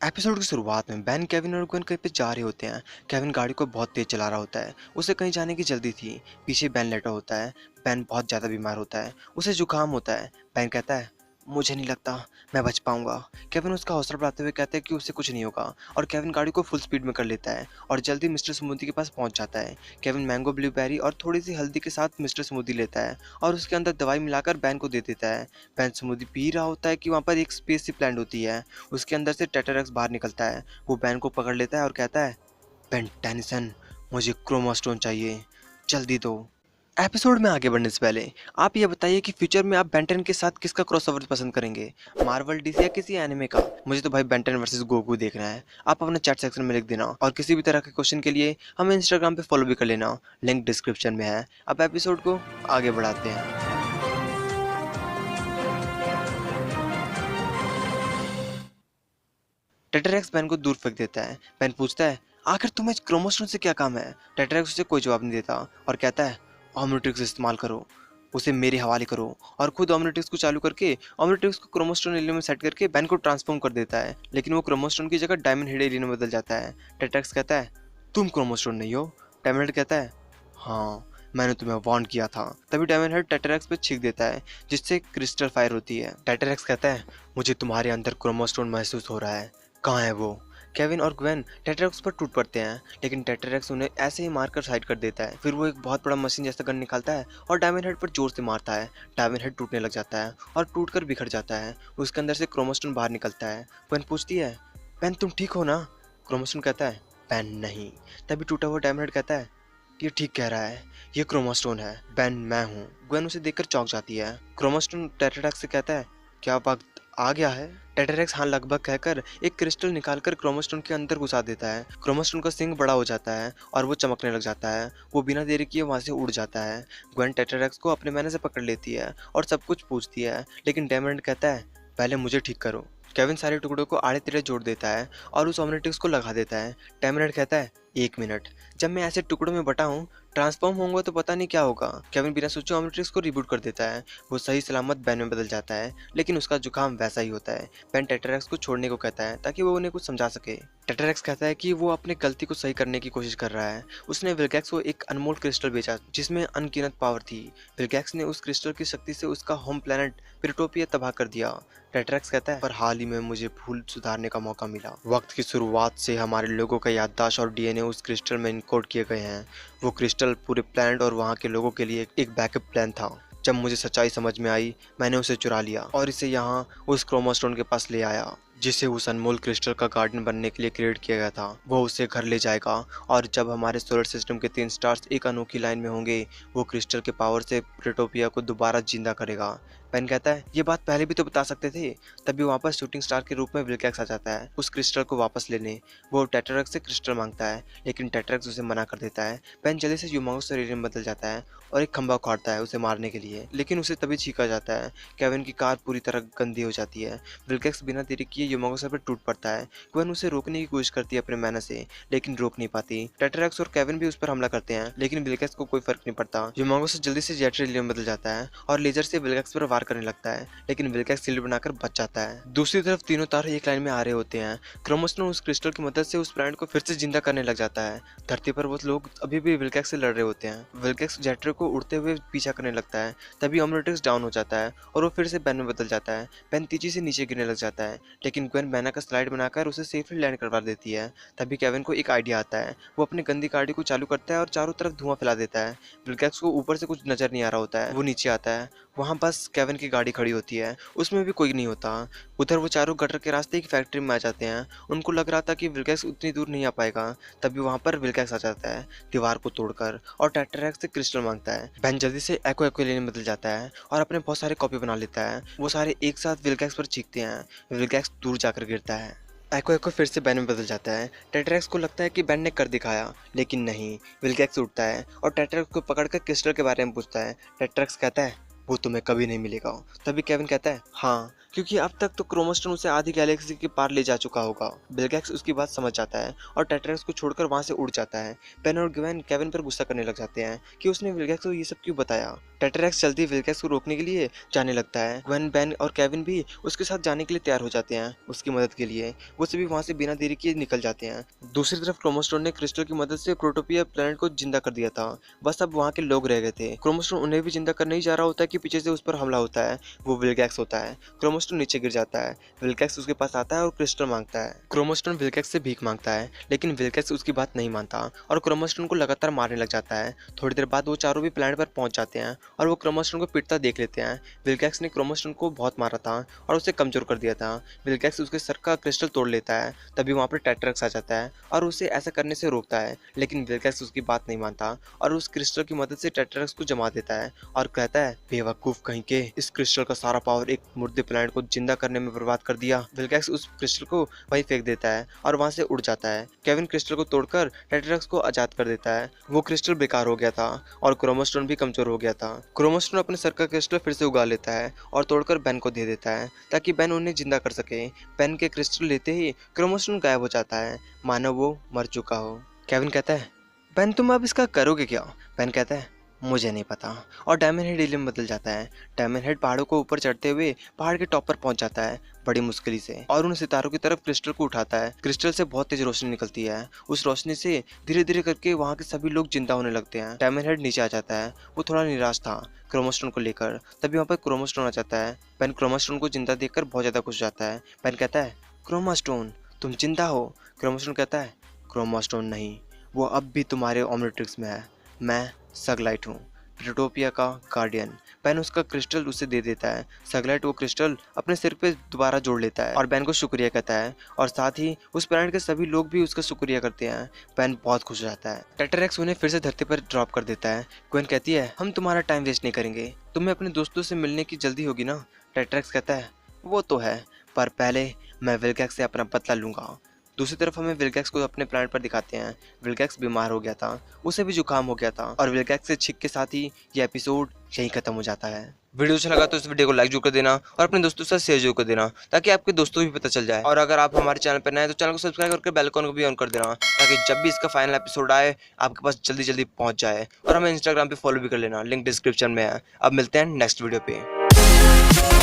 Episode की शुरुआत में बेन, केविन और ग्वेन कहीं पे जा रहे होते हैं। केविन गाड़ी को बहुत तेज चला रहा होता है, उसे कहीं जाने की जल्दी थी। पीछे बेन लेटा होता है। बेन बहुत ज़्यादा बीमार होता है, उसे जुकाम होता है। बेन कहता है, मुझे नहीं लगता मैं बच पाऊंगा। केविन उसका हौसला बढ़ाते हुए कहते हैं कि उसे कुछ नहीं होगा, और केविन गाड़ी को फुल स्पीड में कर लेता है और जल्दी मिस्टर स्मूदी के पास पहुंच जाता है। केविन मैंगो ब्लूबेरी और थोड़ी सी हल्दी के साथ मिस्टर स्मूदी लेता है और उसके अंदर दवाई मिलाकर बेन को दे देता है। बेन स्मूदी पी रहा होता है कि वहाँ पर एक स्पेस सी प्लांट होती है। उसके अंदर से टेटरैक्स बाहर निकलता है। वो बेन को पकड़ लेता है और कहता है, बेन टेनिसन, मुझे क्रोमास्टोन चाहिए, जल्दी दो। एपिसोड में आगे बढ़ने से पहले आप ये बताइए कि फ्यूचर में आप बेंटन के साथ किसका क्रॉसओवर पसंद करेंगे, मार्वल, डीसी या किसी एनिमे का। मुझे तो भाई बेंटन वर्सेस गोकू देखना है। आप अपना चैट सेक्शन में लिख देना, और किसी भी तरह के क्वेश्चन के लिए हमें इंस्टाग्राम पे फॉलो भी कर लेना, लिंक डिस्क्रिप्शन में है। अब एपिसोड को आगे बढ़ाते हैं। टेटरैक्स पेन को दूर फेंक देता है। पेन पूछता है, आखिर तुम्हें क्रोमोस्टोन से क्या काम है। टेटरैक्स उसे कोई जवाब नहीं देता और कहता है, ओमनिट्रिक्स इस्तेमाल करो, उसे मेरे हवाले करो। और खुद ओमनिट्रिक्स को चालू करके ओमनिट्रिक्स को क्रोमोस्टोन एलियन में सेट करके बेन को ट्रांसफॉर्म कर देता है। लेकिन वो क्रोमोस्टोन की जगह डायमंड हेड एलियन में बदल जाता है। टेटरैक्स कहता है, तुम क्रोमोस्टोन नहीं हो। डायमंड हेड कहता है, हाँ, मैंने तुम्हें वार्न किया था। तभी डायमंड हेड टेटरैक्स पे छींक देता है, जिससे क्रिस्टल फायर होती है। टेटरैक्स कहता है, मुझे तुम्हारे अंदर क्रोमोस्टोन महसूस हो रहा है, कहाँ है वो। केविन और ग्वेन टेटरैक्स पर टूट पड़ते हैं, लेकिन टेटरैक्स उन्हें ऐसे ही मारकर साइड कर देता है। फिर वो एक बहुत बड़ा मशीन जैसा गन निकालता है और डायमंड हेड पर जोर से मारता है। डायमंड हेड टूटने लग जाता है और टूटकर बिखर जाता है। उसके अंदर से क्रोमोस्टोन बाहर निकलता है। ग्वेन पूछती है, पेन तुम ठीक हो ना। क्रोमोस्टोन कहता है, पेन नहीं। तभी टूटा हुआ डायमंड हेड कहता है, ये ठीक कह रहा है, ये क्रोमोस्टोन है। बेन मैं हूँ। ग्वेन उसे देखकर चौंक जाती है। क्रोमोस्टोन टेटरैक्स से कहता है, क्या वक्त आ गया है। टेटरैक्स हाँ लगभग कहकर एक क्रिस्टल निकालकर क्रोमोस्टोन के अंदर घुसा देता है। क्रोमोस्टोन का सिंग बड़ा हो जाता है और वो चमकने लग जाता है। वो बिना देरी किए वहाँ से उड़ जाता है। ग्वेन टेटरैक्स को अपने मैने से पकड़ लेती है और सब कुछ पूछती है, लेकिन डायमंड कहता है, पहले मुझे ठीक करो। केविन सारे टुकड़ों को आड़े तिड़े जोड़ देता है और उस ओमनिट्रिक्स को लगा देता है। डायमंड कहता है, 1 मिनट, जब मैं ऐसे टुकड़ों में बटा हूँ, ट्रांसफॉर्म होऊंगा तो पता नहीं क्या होगा। केविन बिना सोचे ओमनिट्रिक्स को रिबूट कर देता है। वो सही सलामत बेन में बदल जाता है, लेकिन उसका जुकाम वैसा ही होता है। बेन टेटरैक्स को छोड़ने को कहता है ताकि वो उन्हें कुछ समझा सके। टेटरैक्स कहता है कि वो अपनी गलती को सही करने की कोशिश कर रहा है। उसने विल्गैक्स को एक अनमोल क्रिस्टल बेचा जिसमें अनगिनत पावर थी। विल्गैक्स ने उस क्रिस्टल की शक्ति से उसका होम प्लेनेट प्रिटोपिया तबाह कर दिया। टेटरैक्स कहता है, पर हाल ही में मुझे भूल सुधारने का मौका मिला। वक्त की शुरुआत से हमारे लोगों का याददाश्त और डीएनए उस क्रिस्टल में इनकोड किए गए हैं। वो क्रिस्टल पूरे प्लैनेट और वहाँ के लोगों के लिए एक बैकअप प्लान था। जब मुझे सच्चाई समझ में आई, मैंने उसे चुरा लिया और इसे यहाँ उस क्रोमोस्टोन के पास ले आया, जिसे उस अनमोल क्रिस्टल का गार्डन बनने के लिए क्रिएट किया गया था। वो उसे घर ले जाएगा, और जब हमारे सोलर सिस्टम के 3 स्टार्स एक अनोखी लाइन में होंगे, वो क्रिस्टल के पावर से प्रिटोपिया को दोबारा जिंदा करेगा। पेन कहता है, ये बात पहले भी तो बता सकते थे। तभी वहाँ पर शूटिंग स्टार के रूप में विल्गैक्स आ जाता है उस क्रिस्टल को वापस लेने। वो टेटरैक्स से क्रिस्टल मांगता है, लेकिन टेटरैक्स उसे मना कर देता है। पेन जल्दी से यूमांगस शरीर में बदल जाता है और एक खंभा उखाड़ता है उसे मारने के लिए, लेकिन उसे तभी छींका जाता है। केविन की कार पूरी तरह गंदी हो जाती है। विल्गैक्स बिना देरी किए यूमांगस पर टूट पड़ता है। ग्वेन उसे रोकने की कोशिश करती है अपने मैना से, लेकिन रोक नहीं पाती। टेटरैक्स और केविन भी उस पर हमला करते हैं, लेकिन विल्गैक्स को कोई फर्क नहीं पड़ता। यूमांगस जल्दी से जेट एलियन में बदल जाता है और लेजर से विल्गैक्स पर वार करने लगता है, लेकिन विल्गैक्स शील्ड बनाकर बच जाता है। दूसरी तरफ तीनों तारे एक लाइन में आ रहे होते हैं। क्रोमोस्टोन उस क्रिस्टल की मदद से उस प्लैनेट को फिर से जिंदा करने लग जाता है। धरती पर वो लोग अभी भी विल्गैक्स से लड़ रहे होते हैं। विल्गैक्स जेटर को उड़ते हुए पीछा करने लगता है। तभी ओमनिट्रिक्स डाउन हो जाता है और वो फिर से बेन में बदल जाता है। बेन तेजी से नीचे गिरने लग जाता है, लेकिन ग्वेन बैना का स्लाइड बनाकर उसे सेफली लैंड करवा देती है। तभी केविन को एक आइडिया आता है। वो अपनी गंदी गाड़ी को चालू करता है और चारों तरफ धुआं फैला देता है। विल्गैक्स को ऊपर से कुछ नजर नहीं आ रहा होता है। वो नीचे आता है, वहाँ बस केविन की गाड़ी खड़ी होती है, उसमें भी कोई नहीं होता। उधर वो चारों गटर के रास्ते एक फैक्ट्री में आ जाते हैं। उनको लग रहा था कि विल्गैक्स उतनी दूर नहीं आ पाएगा। तभी वहाँ पर विल्गैक्स आ जाता है दीवार को तोड़कर, और टेटरैक्स से क्रिस्टल मांगता है। बेन जल्दी से एको एक्विलिन में बदल जाता है और अपने बहुत सारे कॉपी बना लेता है। वो सारे एक साथ विल्गैक्स पर चीखते हैं। विल्गैक्स दूर जाकर गिरता है। एको फिर से बेन में बदल जाता है। टेटरैक्स को लगता है कि बेन ने कर दिखाया, लेकिन नहीं। विल्गैक्स उठता है और टेटरैक्स को पकड़कर क्रिस्टल के बारे में पूछता है। टेटरैक्स कहता है, वो तुम्हें कभी नहीं मिलेगा। तभी केविन कहता है, हाँ, क्योंकि अब तक तो क्रोमोस्टोन उसे आधी गैलेक्सी के पार ले जा चुका होगा। विल्गैक्स उसकी बात समझ जाता है और टेट्राक्स को छोड़कर वहां से उड़ जाता है। पेन और ग्वेन केविन पर गुस्सा करने लग जाते हैं कि उसने विल्गैक्स को ये सब क्यों बताया। टेट्राक्स जल्दी विल्गैक्स को रोकने के लिए जाने लगता है। ग्वेन, बेन और केविन भी उसके साथ जाने के लिए तैयार हो जाते हैं उसकी मदद के लिए। वो सभी वहां से बिना देरी किए निकल जाते हैं। दूसरी तरफ क्रोमोस्टोन ने क्रिस्टल की मदद से प्रोटोपिया प्लेनेट को जिंदा कर दिया था। बस अब वहाँ के लोग रह गए थे। क्रोमोस्टोन उन्हें भी जिंदा करने ही जा रहा होता है कि पीछे से उस पर हमला होता है। वो विल्गैक्स होता है। क्रोमोस्टोन नीचे गिर जाता है। विल्गैक्स उसके पास आता है और क्रिस्टल मांगता है। क्रोमोस्टोन विल्गैक्स से भीख मांगता है, लेकिन विल्गैक्स उसकी बात नहीं मानता और क्रोमोस्टोन को लगातार मारने लग जाता है। थोड़ी देर बाद वो चारों भी प्लेनेट पर पहुंच जाते हैं और वो क्रोमोस्टोन को पिटता देख लेते हैं। विल्गैक्स ने क्रोमोस्टोन को बहुत मारा था और उसे कमजोर कर दिया था। विल्गैक्स उसके सर का क्रिस्टल तोड़ लेता है। तभी वहाँ पर टेट्राक्स आ जाता है और उसे ऐसा करने से रोकता है, लेकिन विल्गैक्स उसकी बात नहीं मानता और उस क्रिस्टल की मदद से टेट्राक्स को जमा देता है और कहता है, बेवकूफ कहीं के, इस क्रिस्टल का सारा पावर एक मुर्दे प्लेनेट को जिंदा करने में बर्बाद कर दिया। विल्गैक्स उस क्रिस्टल को वहीं फेंक देता है और वहां से उड़ जाता है। केविन क्रिस्टल को तोड़कर टेट्राक्स को आजाद कर देता है। वो क्रिस्टल बेकार हो गया था और क्रोमोस्टोन भी कमजोर हो गया था। क्रोमोस्टोन अपने सर का क्रिस्टल फिर से उगा लेता है और तोड़कर बेन को दे देता है ताकि बेन उन्हें जिंदा कर सके। बेन के क्रिस्टल लेते ही क्रोमोस्टोन गायब हो जाता है, मानो वो मर चुका हो। केविन कहता है, बेन तुम अब इसका करोगे क्या? बेन कहता है, मुझे नहीं पता। और डायमंड हेड एलियन बदल जाता है। डायमंड हेड पहाड़ों को ऊपर चढ़ते हुए पहाड़ के टॉप पर पहुंच जाता है बड़ी मुश्किल से और उन सितारों की तरफ क्रिस्टल को उठाता है। क्रिस्टल से बहुत तेज रोशनी निकलती है। उस रोशनी से धीरे धीरे करके वहाँ के सभी लोग जिंदा होने लगते हैं। डायमंड हेड नीचे आ जाता है। वो थोड़ा निराश था क्रोमोस्टोन को लेकर। तभी वहाँ पर क्रोमोस्टोन आ जाता है। पेन क्रोमोस्टोन को जिंदा देखकर बहुत ज्यादा खुश हो जाता है। पेन कहता है, क्रोमोस्टोन तुम जिंदा हो? क्रोमोस्टोन कहता है, क्रोमोस्टोन नहीं, वो अब भी तुम्हारे ओमनिट्रिक्स में है। मैं सगलाइट हूँ, प्रोटोपिया का गार्डियन। बेन उसका क्रिस्टल उसे दे देता है। सगलाइट वो क्रिस्टल अपने सिर पे दोबारा जोड़ लेता है और बेन को शुक्रिया कहता है और साथ ही उस प्लैनेट के सभी लोग भी उसका शुक्रिया करते हैं। बेन बहुत खुश हो जाता है। टेट्राक्स उन्हें फिर से धरती पर ड्रॉप कर देता है। ग्वेन कहती है, हम तुम्हारा टाइम वेस्ट नहीं करेंगे, तुम्हें अपने दोस्तों से मिलने की जल्दी होगी ना? टेट्राक्स कहता है, वो तो है, पर पहले मैं विल्गैक्स से अपना बदला लूंगा। दूसरी तरफ हमें विल्गैक्स को अपने प्लैनेट पर दिखाते हैं। विल्गैक्स बीमार हो गया था, उसे भी जुकाम हो गया था और विल्गैक्स से छिक के साथ ही ये एपिसोड यहीं खत्म हो जाता है। वीडियो अच्छा लगा तो इस वीडियो को लाइक जरूर कर देना और अपने दोस्तों के साथ शेयर जरूर कर देना ताकि आपके दोस्तों को भी पता चल जाए। और अगर आप हमारे चैनल पर नए हैं तो चैनल को सब्सक्राइब करके बेल आइकन को भी ऑन कर देना ताकि जब भी इसका फाइनल एपिसोड आए आपके पास जल्दी जल्दी पहुंच जाए। और हमें इंस्टाग्राम पे फॉलो भी कर लेना, लिंक डिस्क्रिप्शन में है। अब मिलते हैं नेक्स्ट वीडियो पे।